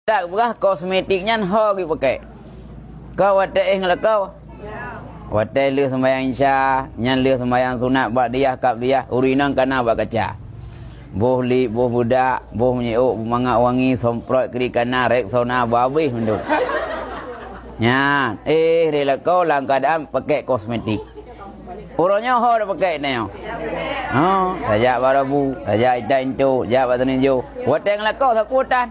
tak berah kosmetiknya ho gitu pakai. Kau wadah lah kau. Wadah leh sembahyang isya, nyan leh sembahyang sunat bak dia kap dia, urinang kana bak kaca. Boh li, boh budak, boh menyeuk, mangak wangi, somprot kiri kana rek sauna babih menduk. Nyan, rela kau lang keadaan pakai kosmetik. Urutnya ho dah pakai ni. Oh, saja barabu, saja idan tu, saja batan hijau. Wadah lah kau saputan.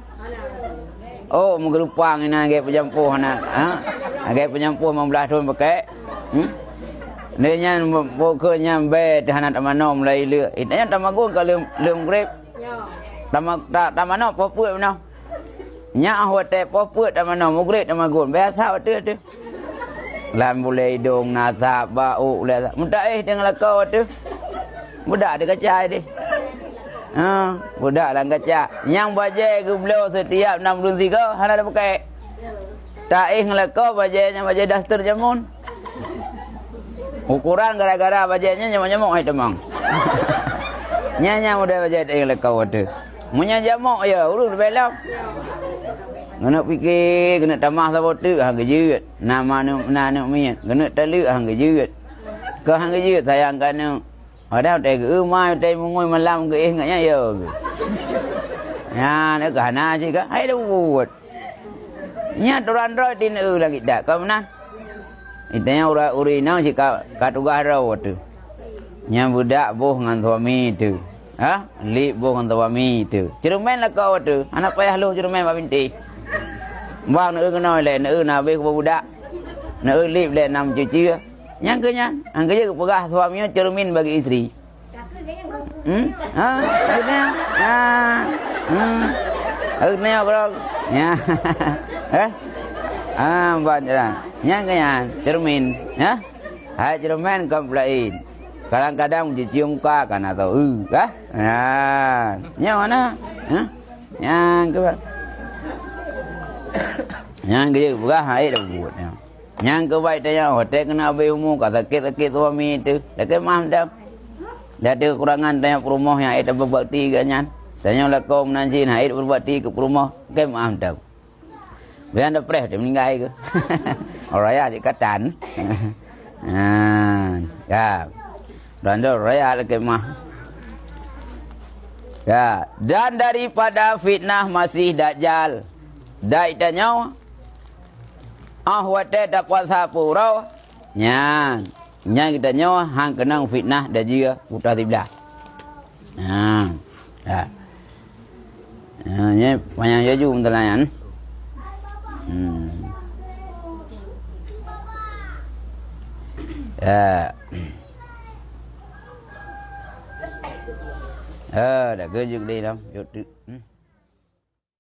Oh, mengerupang ini agak penyampuh anak. Agak penyampuh 15 tahun pakai. Dia bukannya bed anak tamano mulai le. Itanya tamagun kalau lem grep. Tamano poput mana? Nya hotel poput tamano mugrep tamagun. Biasa tu tu. Lan boleh dong nasab bau le. Muda dengan kau tu. Muda ada kacai dia. Budak lang kaca. Yang bajai ke beliau setiap 6 bulan 3 hana dah pakai. Tak ngelako bajainya bajai daster jamun. Ukuran gara-gara bajainya nyamuk-nyamuk ai temang. Nyanya muda bajai tak ngelako tu. Munya jamuk ya urus belok. Kena fikir kena tamah sabo tu hang gejeut. Nama nu mian. Kena talu hang gejeut. Ke hang gejeut sayang kan ada teh mai teh mengoi malam ke ingatnya ya. Ya nak kana je ke? Hai dah buat. Nya turan ro tin lagi dak. Kau mana? Itanya urinang si ka tugas ro tu. Nya budak boh ngan suami tu. Li boh ngan suami tu. Cerumen lah kau tu. Anak payah lu cerumen ba binti. Bang nak kenoi le nak na be ko budak. Nak lip le 6 cuci. Yang kenya, angkanya pegah suaminya cermin bagi istri. Akhirnya bro, ya, banyak. Yang kenya cermin, ya, cermin komplain. Kadang-kadang dicium muka kan atau yang mana, yang ke, yang kaya pegah hai dah buat. Yang kebaik tanya hotel kena habis umur kat sakit-sakit suami itu. Dekat mah dah. Dah ada kekurangan tanya perumah yang ada berbakti kan. Tanya lah kau menanjin haid berbakti ke perumah ke mah dah. Biar dah preh dia meninggal ke. Orang raya di katan. Ya. Dan dah raya ke mah. Ya, dan daripada fitnah masih dajjal. Dai tanya wate dak kuasa purau nya kita nyawa hang kenang fitnah dah jia putar tiblah nya banyak jaju mentelayan dah kerja gede lam